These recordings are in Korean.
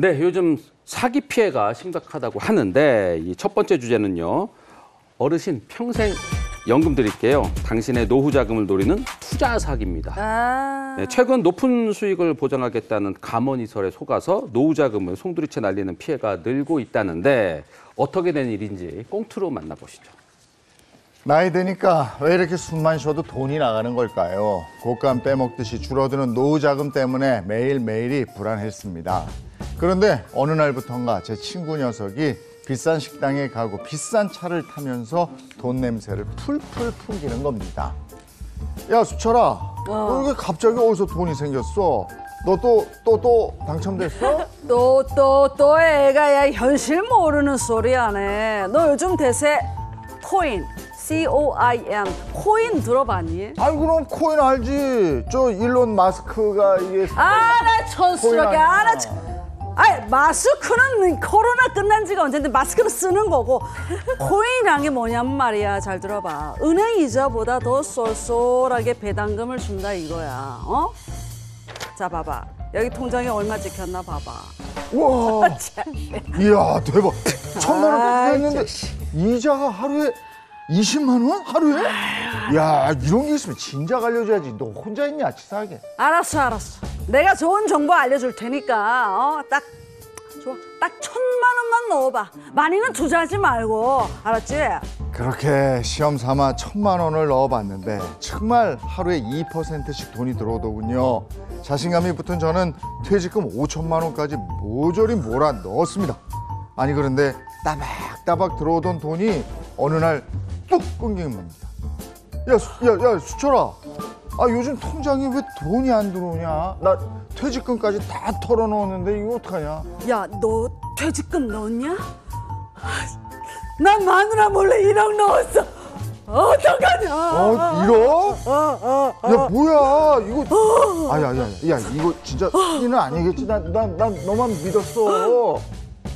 네, 요즘 사기 피해가 심각하다고 하는데 이 첫 번째 주제는요. 어르신 평생 연금 드릴게요. 당신의 노후 자금을 노리는 투자 사기입니다. 네, 최근 높은 수익을 보장하겠다는 감언이설에 속아서 노후 자금을 송두리째 날리는 피해가 늘고 있다는데 어떻게 된 일인지 꽁트로 만나보시죠. 나이 드니까 왜 이렇게 숨만 쉬어도 돈이 나가는 걸까요? 곶감 빼먹듯이 줄어드는 노후 자금 때문에 매일매일이 불안했습니다. 그런데 어느 날부턴가 제 친구 녀석이 비싼 식당에 가고 비싼 차를 타면서 돈 냄새를 풀풀 풍기는 겁니다. 야, 수철아, 너 이게 갑자기 어디서 돈이 생겼어? 너 또 당첨됐어? 또 애가 야 현실 모르는 소리 하네. 너 요즘 대세 코인, COIN, 코인 들어봤니? 아이, 그럼 코인 알지. 저 일론 마스크가 이게 나 촌스럽게 마스크는 코로나 끝난 지가 언젠데 마스크는 쓰는 거고 코인이란 게 뭐냐면 말이야. 잘 들어봐. 은행 이자보다 더 쏠쏠하게 배당금을 준다 이거야. 어? 자, 봐봐. 여기 통장에 얼마 찍혔나 봐봐. 우와, 이야, 대박. 1,000만 원 했는데 이자가 하루에 20만 원? 하루에? 야, 이런 게 있으면 진작 알려줘야지. 너 혼자 있냐, 치사하게. 알았어. 내가 좋은 정보 알려줄 테니까 딱 좋아. 딱 1,000만 원만 넣어봐. 많이는 투자하지 말고. 알았지? 그렇게 시험 삼아 1,000만 원을 넣어봤는데 정말 하루에 2%씩 돈이 들어오더군요. 자신감이 붙은 저는 퇴직금 5천만 원까지 모조리 몰아 넣었습니다. 아니, 그런데 따박따박 들어오던 돈이 어느 날 뚝 끊기는 겁니다. 야, 수철아. 요즘 통장에 왜 돈이 안 들어오냐? 나 퇴직금까지 다 털어넣었는데 이거 어떡하냐? 야, 너 퇴직금 넣었냐? 난 마누라 몰래 1억 넣었어. 어떡하냐? 1억? 야, 뭐야? 이거. 야, 이거 진짜 사기는 아니겠지? 난 너만 믿었어.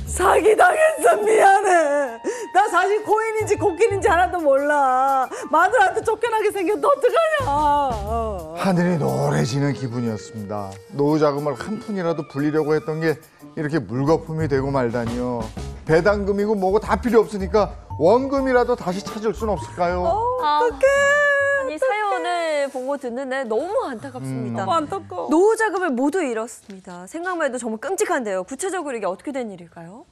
사기 당했어. 미안해. 나 사실 코인인지 코끼리인지 하나도 몰라. 마누라한테 쫓겨나게 생겼는데 어떡하냐? 하늘이 노래지는 기분이었습니다. 노후 자금을 한 푼이라도 불리려고 했던 게 이렇게 물거품이 되고 말다니요. 배당금이고 뭐고 다 필요 없으니까 원금이라도 다시 찾을 순 없을까요? 어떡해. 아니, 사연을 보고 듣는데 너무 안타깝습니다. 너무 안타까워. 노후 자금을 모두 잃었습니다. 생각만 해도 정말 끔찍한데요. 구체적으로 이게 어떻게 된 일일까요?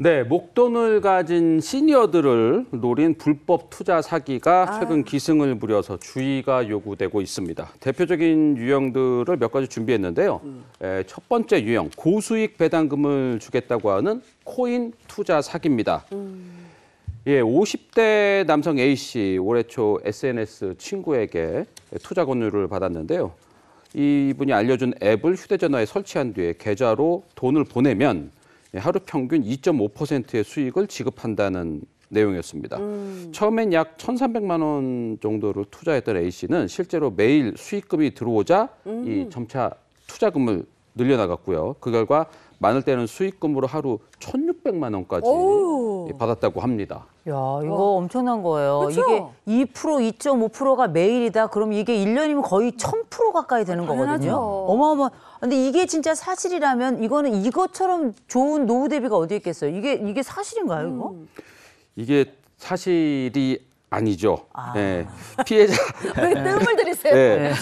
네, 목돈을 가진 시니어들을 노린 불법 투자 사기가 최근 기승을 부려서 주의가 요구되고 있습니다. 대표적인 유형들을 몇 가지 준비했는데요. 첫 번째 유형, 고수익 배당금을 주겠다고 하는 코인 투자 사기입니다. 50대 남성 A씨 올해 초 SNS 친구에게 투자 권유를 받았는데요. 이분이 알려준 앱을 휴대전화에 설치한 뒤에 계좌로 돈을 보내면 하루 평균 2.5%의 수익을 지급한다는 내용이었습니다. 처음엔 약 1,300만 원 정도를 투자했던 A씨는 실제로 매일 수익금이 들어오자 이 점차 투자금을 늘려나갔고요. 그 결과 많을 때는 수익금으로 하루 1,600만 원까지 받았다고 합니다. 야, 이거 엄청난 거예요. 그쵸? 이게 2%, 2.5%가 매일이다. 그럼 이게 1년이면 거의 1,000% 가까이 되는 거거든요. 당연하죠. 어마어마. 근데 이게 진짜 사실이라면 이거는 이것처럼 좋은 노후 대비가 어디 있겠어요? 이게 사실인가요, 이거? 이게 사실이 아니죠. 네. 피해자 왜 뜸을 들이세요? 네.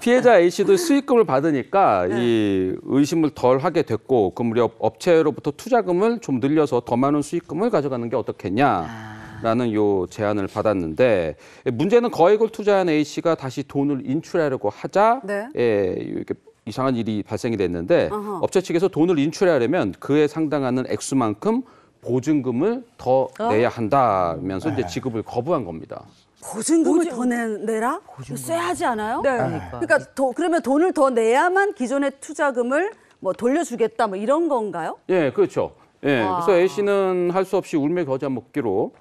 피해자 A씨도 수익금을 받으니까 이 의심을 덜 하게 됐고 그 무렵 업체로부터 투자금을 좀 늘려서 더 많은 수익금을 가져가는 게 어떻겠냐라는 요 제안을 받았는데 문제는 거액을 투자한 A씨가 다시 돈을 인출하려고 하자 이렇게 이상한 일이 발생이 됐는데 업체 측에서 돈을 인출하려면 그에 상당하는 액수만큼 보증금을 더 내야 한다면서 이제 지급을 거부한 겁니다. 보증금을 더 내라? 쎄하지 않아요? 네. 그러니까 그러면 돈을 더 내야만 기존의 투자금을 뭐 돌려주겠다 뭐 이런 건가요? 예, 그렇죠. 예, 그래서 A씨는 할 수 없이 울며 겨자 먹기로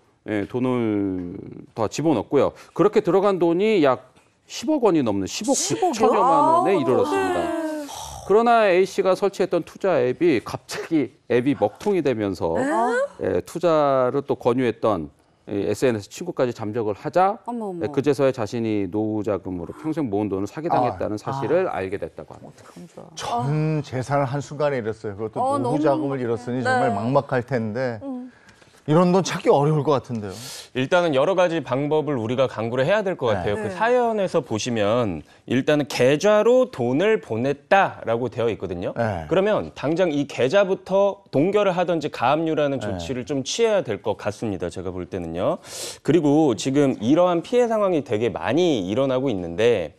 돈을 더 집어넣고요. 그렇게 들어간 돈이 약 10억 원이 넘는 10억 9천여만 원에 이르렀습니다. 그러나 A씨가 설치했던 투자 앱이 갑자기 앱이 먹통이 되면서 투자를 또 권유했던 SNS 친구까지 잠적을 하자 어머. 그제서야 자신이 노후 자금으로 평생 모은 돈을 사기당했다는 사실을 알게 됐다고 합니다. 전 재산을 한순간에 잃었어요. 그것도 너무 노후 자금을 잃었으니 네. 정말 막막할 텐데 이런 돈 찾기 어려울 것 같은데요. 일단은 여러 가지 방법을 우리가 강구를 해야 될 것 같아요. 네. 그 사연에서 보시면 일단은 계좌로 돈을 보냈다라고 되어 있거든요. 네. 그러면 당장 이 계좌부터 동결을 하든지 가압류라는 조치를 좀 취해야 될 것 같습니다. 제가 볼 때는요. 그리고 지금 이러한 피해 상황이 되게 많이 일어나고 있는데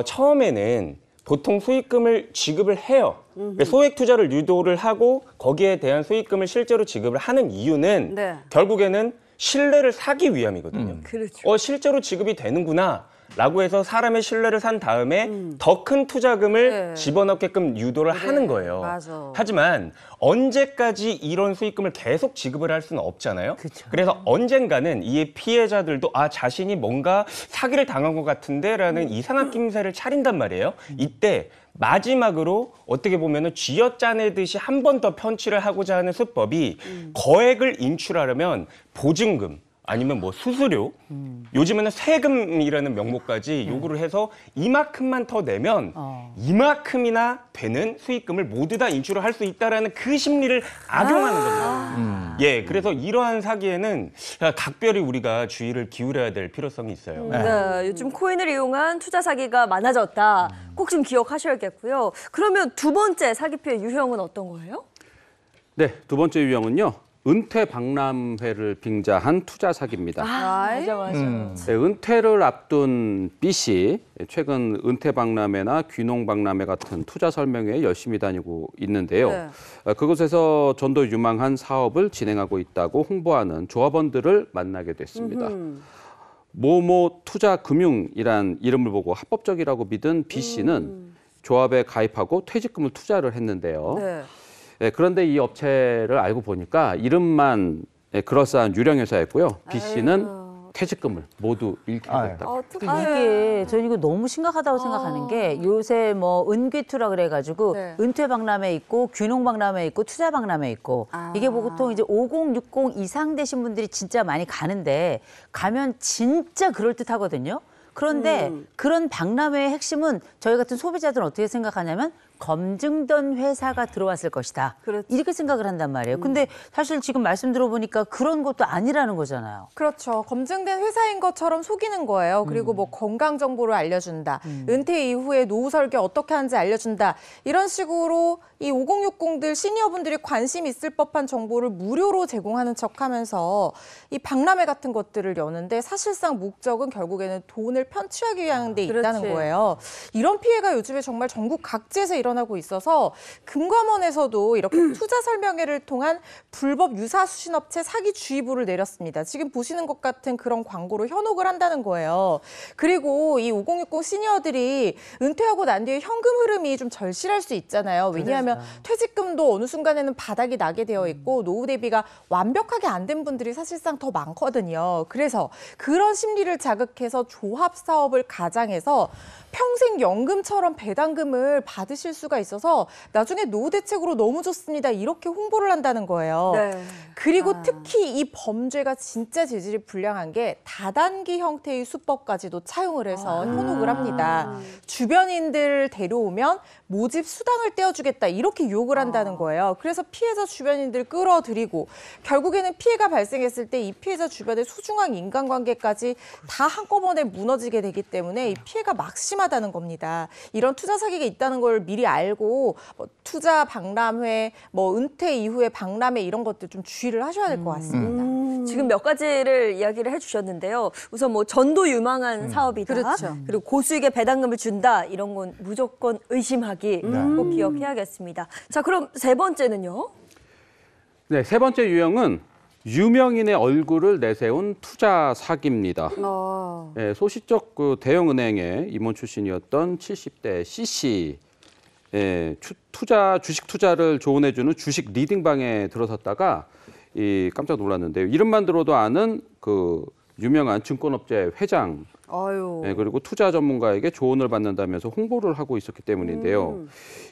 처음에는 보통 수익금을 지급을 해요. 소액 투자를 유도를 하고 거기에 대한 수익금을 실제로 지급을 하는 이유는 네. 결국에는 신뢰를 사기 위함이거든요. 그렇죠. 실제로 지급이 되는구나. 라고 해서 사람의 신뢰를 산 다음에 더 큰 투자금을 네. 집어넣게끔 유도를 하는 거예요. 맞아. 하지만 언제까지 이런 수익금을 계속 지급을 할 수는 없잖아요. 그쵸. 그래서 언젠가는 이 피해자들도 자신이 뭔가 사기를 당한 것 같은데라는 이상한 낌새를 차린단 말이에요. 이때 마지막으로 어떻게 보면은 쥐어짜내듯이 한 번 더 편취를 하고자 하는 수법이 거액을 인출하려면 보증금 아니면 뭐 수수료, 요즘에는 세금이라는 명목까지 요구를 해서 이만큼만 더 내면 이만큼이나 되는 수익금을 모두 다 인출을 할 수 있다라는 그 심리를 악용하는 겁니다. 예, 그래서 이러한 사기에는 각별히 우리가 주의를 기울여야 될 필요성이 있어요. 네, 요즘 코인을 이용한 투자 사기가 많아졌다. 꼭 좀 기억하셔야겠고요. 그러면 두 번째 사기 피해 유형은 어떤 거예요? 네, 두 번째 유형은요. 은퇴 박람회를 빙자한 투자 사기입니다. 맞아. 네, 은퇴를 앞둔 B 씨, 최근 은퇴 박람회나 귀농 박람회 같은 투자 설명회에 열심히 다니고 있는데요. 네. 그곳에서 전도 유망한 사업을 진행하고 있다고 홍보하는 조합원들을 만나게 됐습니다. 모모 투자금융이란 이름을 보고 합법적이라고 믿은 B 씨는 조합에 가입하고 퇴직금을 투자를 했는데요. 네. 그런데 이 업체를 알고 보니까 이름만 그럴싸한 유령 회사였고요. B 씨는 퇴직금을 모두 잃게 됐다고. 이게 저는 이거 너무 심각하다고 생각하는 게 요새 뭐 은귀투라 그래가지고 네. 은퇴 박람회 있고 귀농 박람회 있고 투자 박람회 있고 이게 보통 이제 50, 60 이상 되신 분들이 진짜 많이 가는데 가면 진짜 그럴듯하거든요. 그런데 그런 박람회의 핵심은 저희 같은 소비자들은 어떻게 생각하냐면 검증된 회사가 들어왔을 것이다. 그렇지. 이렇게 생각을 한단 말이에요. 근데 사실 지금 말씀 들어보니까 그런 것도 아니라는 거잖아요. 그렇죠. 검증된 회사인 것처럼 속이는 거예요. 그리고 뭐 건강 정보를 알려준다. 은퇴 이후에 노후 설계 어떻게 하는지 알려준다. 이런 식으로 이 5060들 시니어분들이 관심 있을 법한 정보를 무료로 제공하는 척하면서 이 박람회 같은 것들을 여는데 사실상 목적은 결국에는 돈을 편취하기 위한 데 있다는 그렇지. 거예요. 이런 피해가 요즘에 정말 전국 각지에서 일어나고 있어서 금감원에서도 이렇게 투자 설명회를 통한 불법 유사 수신업체 사기 주의보를 내렸습니다. 지금 보시는 것 같은 그런 광고로 현혹을 한다는 거예요. 그리고 이 5060 시니어들이 은퇴하고 난 뒤에 현금 흐름이 좀 절실할 수 있잖아요. 왜냐하면 퇴직금도 어느 순간에는 바닥이 나게 되어 있고 노후 대비가 완벽하게 안 된 분들이 사실상 더 많거든요. 그래서 그런 심리를 자극해서 조합 사업을 가장해서 평생 연금처럼 배당금을 받으실 수가 있어서 나중에 노후 대책으로 너무 좋습니다. 이렇게 홍보를 한다는 거예요. 네. 그리고 특히 이 범죄가 진짜 재질이 불량한 게 다단기 형태의 수법까지도 차용을 해서 현혹을 합니다. 주변인들 데려오면 모집 수당을 떼어주겠다 이렇게 유혹을 한다는 거예요. 그래서 피해자 주변인들 끌어들이고 결국에는 피해가 발생했을 때 이 피해자 주변의 소중한 인간관계까지 다 한꺼번에 무너지게 되기 때문에 이 피해가 막심하다는 겁니다. 이런 투자 사기가 있다는 걸 미리 알고 뭐 투자 박람회, 뭐 은퇴 이후에 박람회 이런 것들 좀 주의를 하셔야 될 것 같습니다. 지금 몇 가지를 이야기를 해주셨는데요. 우선 뭐 전도 유망한 사업이다. 그렇죠. 그리고 고수익의 배당금을 준다. 이런 건 무조건 의심하기 꼭 기억해야겠습니다. 자, 그럼 세 번째는요? 네, 세 번째 유형은 유명인의 얼굴을 내세운 투자 사기입니다. 네, 소시적 그 대형은행의 임원 출신이었던 70대 C씨, 주식 투자를 조언해주는 주식 리딩방에 들어섰다가 깜짝 놀랐는데요. 이름만 들어도 아는 그 유명한 증권업체 회장, 그리고 투자 전문가에게 조언을 받는다면서 홍보를 하고 있었기 때문인데요.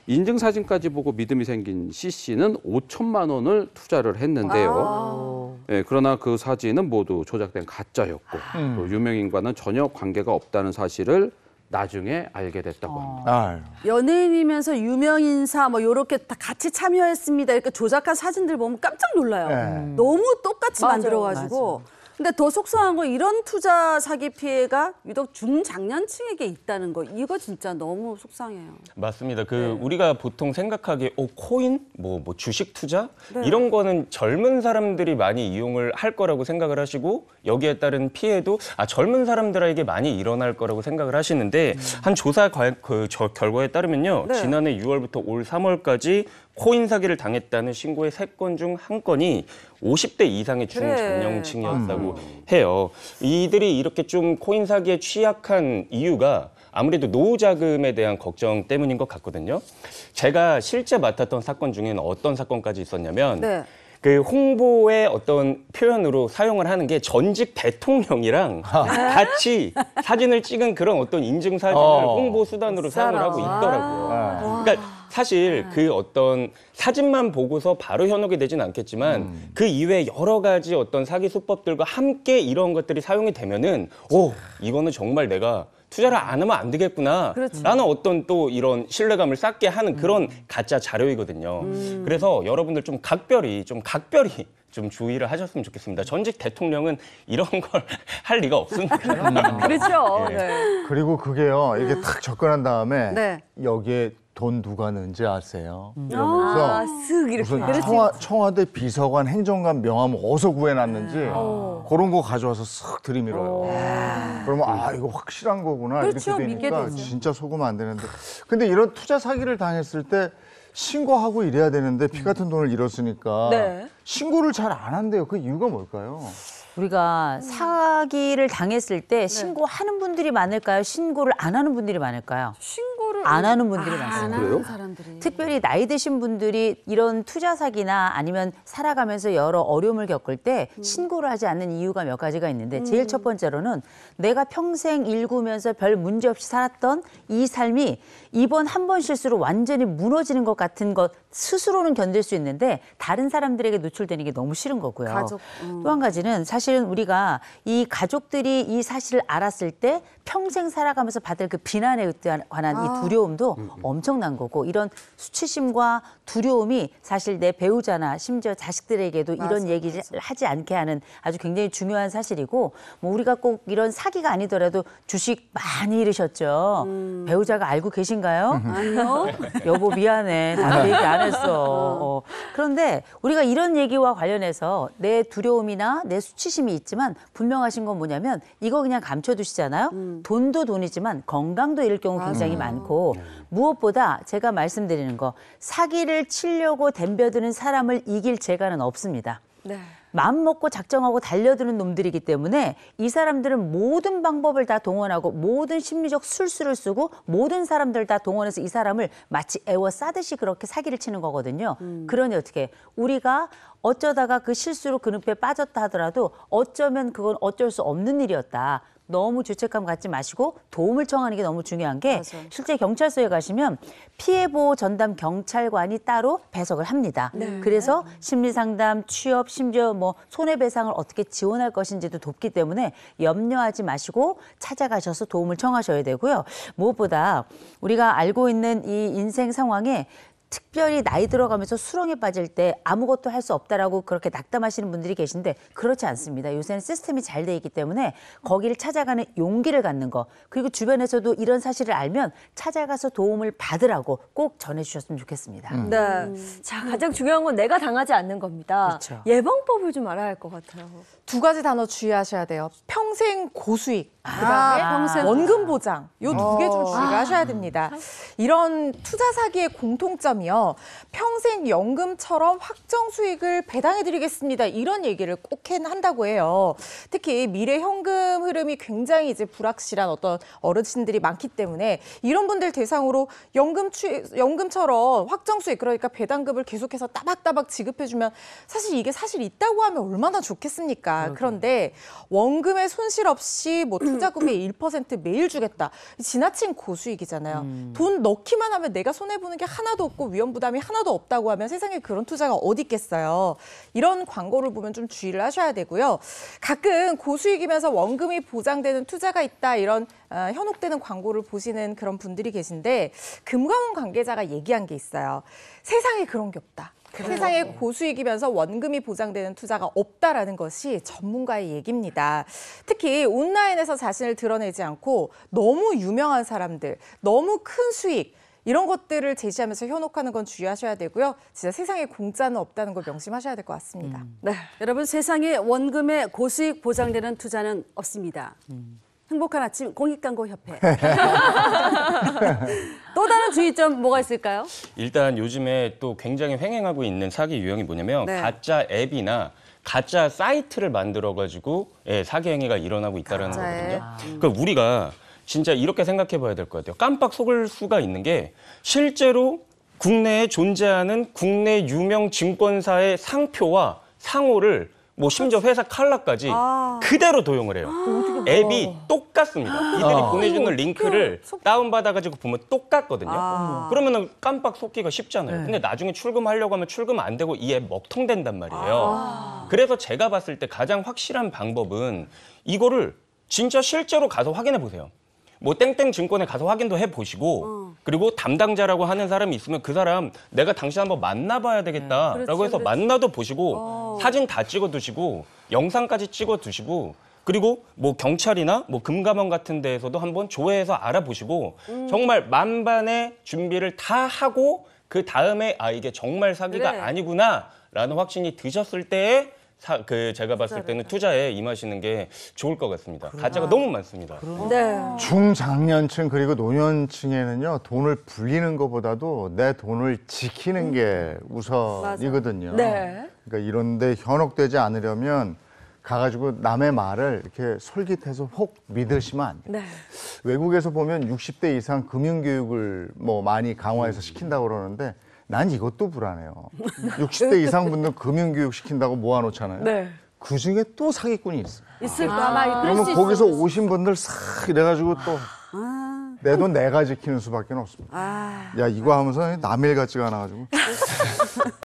인증사진까지 보고 믿음이 생긴 C씨는 5천만 원을 투자를 했는데요. 예, 그러나 그 사진은 모두 조작된 가짜였고 또 유명인과는 전혀 관계가 없다는 사실을 나중에 알게 됐다고 합니다. 아유. 연예인이면서 유명 인사 뭐 요렇게 다 같이 참여했습니다. 이렇게 조작한 사진들 보면 깜짝 놀라요. 네. 너무 똑같이 맞아요. 만들어가지고. 근데 더 속상한 건 이런 투자 사기 피해가 유독 중장년층에게 있다는 거. 이거 진짜 너무 속상해요. 맞습니다. 우리가 보통 생각하기에 코인, 뭐 주식 투자 이런 거는 젊은 사람들이 많이 이용을 할 거라고 생각을 하시고 여기에 따른 피해도 젊은 사람들에게 많이 일어날 거라고 생각을 하시는데 한 조사 결과에 따르면요. 네. 지난해 6월부터 올 3월까지 코인 사기를 당했다는 신고의 3건 중 1건이 50대 이상의 중장년층이었다고 해요. 이들이 이렇게 좀 코인 사기에 취약한 이유가 아무래도 노후 자금에 대한 걱정 때문인 것 같거든요. 제가 실제 맡았던 사건 중에는 어떤 사건까지 있었냐면 네. 그 홍보의 어떤 표현으로 사용을 하는 게 전직 대통령이랑 같이 사진을 찍은 그런 어떤 인증 사진을 홍보 수단으로 사용을 하고 있더라고요. 그러니까 사실 그 어떤 사진만 보고서 바로 현혹이 되진 않겠지만 그 이외에 여러 가지 어떤 사기 수법들과 함께 이런 것들이 사용이 되면은 이거는 정말 내가 투자를 안 하면 안 되겠구나 라는 어떤 또 이런 신뢰감을 쌓게 하는 그런 가짜 자료이거든요. 그래서 여러분들 좀 각별히 좀 주의를 하셨으면 좋겠습니다. 전직 대통령은 이런 걸 할 리가 없습니다. 그렇죠. 네. 그리고 그게요. 이렇게 탁 접근한 다음에 네. 여기에 돈 누가 넣은지 아세요? 아, 이러면서 쓱 이렇게. 무슨 청와대 비서관 행정관 명함 어디서 구해놨는지 그런 거 가져와서 쓱 들이밀어요. 그러면 이거 확실한 거구나 그렇죠, 이렇게 믿게 되니까 되죠. 진짜 속으면 안 되는데 근데 이런 투자 사기를 당했을 때 신고하고 이래야 되는데 피 같은 돈을 잃었으니까 네. 신고를 잘 안 한대요. 그 이유가 뭘까요? 우리가 사기를 당했을 때 신고하는 분들이 많을까요? 신고를 안 하는 분들이 많을까요? 신고를 안 하는 분들이 안 많습니다. 하는 그래요? 사람들이. 특별히 나이 드신 분들이 이런 투자 사기나 아니면 살아가면서 여러 어려움을 겪을 때 신고를 하지 않는 이유가 몇 가지가 있는데 제일 첫 번째로는 내가 평생 일구면서 별 문제 없이 살았던 이 삶이 이번 한 번 실수로 완전히 무너지는 것 같은 것 스스로는 견딜 수 있는데 다른 사람들에게 노출되는 게 너무 싫은 거고요. 가족, 또 한 가지는 사실은 우리가 이 가족들이 이 사실을 알았을 때 평생 살아가면서 받을 그 비난에 관한 이 두려움도 엄청난 거고 이런 수치심과 두려움이 사실 내 배우자나 심지어 자식들에게도 이런 얘기를 하지 않게 하는 아주 굉장히 중요한 사실이고 뭐 우리가 꼭 이런 사기가 아니더라도 주식 많이 잃으셨죠. 배우자가 알고 계신가요? 아니요. 여보 미안해. 나한테 얘기 안 했어. 그런데 우리가 이런 얘기와 관련해서 내 두려움이나 내 수치심이 있지만 분명하신 건 뭐냐면 이거 그냥 감춰두시잖아요. 돈도 돈이지만 건강도 잃을 경우 굉장히 많고 무엇보다 제가 말씀드리는 거 사기를 치려고 덤벼드는 사람을 이길 재간은 없습니다. 네. 마음 먹고 작정하고 달려드는 놈들이기 때문에 이 사람들은 모든 방법을 다 동원하고 모든 심리적 술수를 쓰고 모든 사람들을 다 동원해서 이 사람을 마치 애워싸듯이 그렇게 사기를 치는 거거든요. 그러니 어떻게 우리가 어쩌다가 그 실수로 그 늪에 빠졌다 하더라도 어쩌면 그건 어쩔 수 없는 일이었다. 너무 죄책감 갖지 마시고 도움을 청하는 게 너무 중요한 게 맞아요. 실제 경찰서에 가시면 피해보호 전담 경찰관이 따로 배석을 합니다. 그래서 심리상담, 취업, 심지어 뭐 손해배상을 어떻게 지원할 것인지도 돕기 때문에 염려하지 마시고 찾아가셔서 도움을 청하셔야 되고요. 무엇보다 우리가 알고 있는 이 인생 상황에 특별히 나이 들어가면서 수렁에 빠질 때 아무것도 할 수 없다라고 그렇게 낙담하시는 분들이 계신데 그렇지 않습니다. 요새는 시스템이 잘 돼 있기 때문에 거기를 찾아가는 용기를 갖는 거 그리고 주변에서도 이런 사실을 알면 찾아가서 도움을 받으라고 꼭 전해주셨으면 좋겠습니다. 네. 자, 가장 중요한 건 내가 당하지 않는 겁니다. 그렇죠. 예방법을 좀 알아야 할 것 같아요. 두 가지 단어 주의하셔야 돼요. 평생 고수익, 그다음에 평생 원금 보장. 요 두 개 좀 주의를 하셔야 됩니다. 이런 투자 사기의 공통점이요. 평생 연금처럼 확정 수익을 배당해드리겠습니다. 이런 얘기를 꼭 한다고 해요. 특히 미래 현금 흐름이 굉장히 이제 불확실한 어떤 어르신들이 많기 때문에 이런 분들 대상으로 연금처럼 확정 수익 그러니까 배당금을 계속해서 따박따박 지급해주면 사실 이게 사실 있다고 하면 얼마나 좋겠습니까? 그런데 원금의 손실 없이 뭐 투자금의 1% 매일 주겠다. 지나친 고수익이잖아요. 돈 넣기만 하면 내가 손해보는 게 하나도 없고 위험 부담이 하나도 없다고 하면 세상에 그런 투자가 어디 있겠어요. 이런 광고를 보면 좀 주의를 하셔야 되고요. 가끔 고수익이면서 원금이 보장되는 투자가 있다 이런 현혹되는 광고를 보시는 그런 분들이 계신데 금감원 관계자가 얘기한 게 있어요. 세상에 그런 게 없다. 세상에 고수익이면서 원금이 보장되는 투자가 없다라는 것이 전문가의 얘기입니다. 특히 온라인에서 자신을 드러내지 않고 너무 유명한 사람들, 너무 큰 수익 이런 것들을 제시하면서 현혹하는 건 주의하셔야 되고요. 진짜 세상에 공짜는 없다는 걸 명심하셔야 될 것 같습니다. 네, 여러분 세상에 원금에 고수익 보장되는 투자는 없습니다. 행복한 아침 공익광고협회. 또 다른 주의점 뭐가 있을까요? 일단 요즘에 또 굉장히 횡행하고 있는 사기 유형이 뭐냐면 네. 가짜 앱이나 가짜 사이트를 만들어가지고 사기 행위가 일어나고 있다는 가짜 앱. 거거든요. 그러니까 우리가 진짜 이렇게 생각해 봐야 될 것 같아요. 깜빡 속을 수가 있는 게 실제로 국내에 존재하는 국내 유명 증권사의 상표와 상호를 뭐 심지어 회사 칼라까지 그대로 도용을 해요. 앱이 똑같습니다. 이들이 보내주는 링크를 다운받아가지고 보면 똑같거든요. 그러면은 깜빡 속기가 쉽잖아요. 근데 나중에 출금하려고 하면 출금 안 되고 이 앱 먹통된단 말이에요. 그래서 제가 봤을 때 가장 확실한 방법은 이거를 진짜 실제로 가서 확인해 보세요. 뭐 땡땡 증권에 가서 확인도 해보시고 그리고 담당자라고 하는 사람이 있으면 그 사람 내가 당신 한번 만나봐야 되겠다라고 해서 만나도 보시고 사진 다 찍어두시고 영상까지 찍어두시고 그리고 뭐 경찰이나 뭐 금감원 같은 데에서도 한번 조회해서 알아보시고 정말 만반의 준비를 다 하고 그 다음에 아 이게 정말 사기가 그래. 아니구나라는 확신이 드셨을 때에 제가 봤을 때는 투자에 임하시는 게 좋을 것 같습니다. 가짜가 너무 많습니다. 네. 중장년층 그리고 노년층에는요 돈을 불리는 것보다도 내 돈을 지키는 게 우선이거든요. 네. 그러니까 이런데 현혹되지 않으려면 가가지고 남의 말을 이렇게 솔깃해서 혹 믿으시면 안 돼요. 네. 외국에서 보면 60대 이상 금융교육을 뭐 많이 강화해서 시킨다고 그러는데 난 이것도 불안해요. 60대 이상 분들 금융교육 시킨다고 모아놓잖아요. 네. 그중에 또 사기꾼이 있어요. 있을까? 아마 그럴 그러면 수 거기서 있어. 오신 분들 싹 이래가지고 또 내 돈 내가 지키는 수밖에 없습니다. 야 이거 하면서 남일 같지가 않아가지고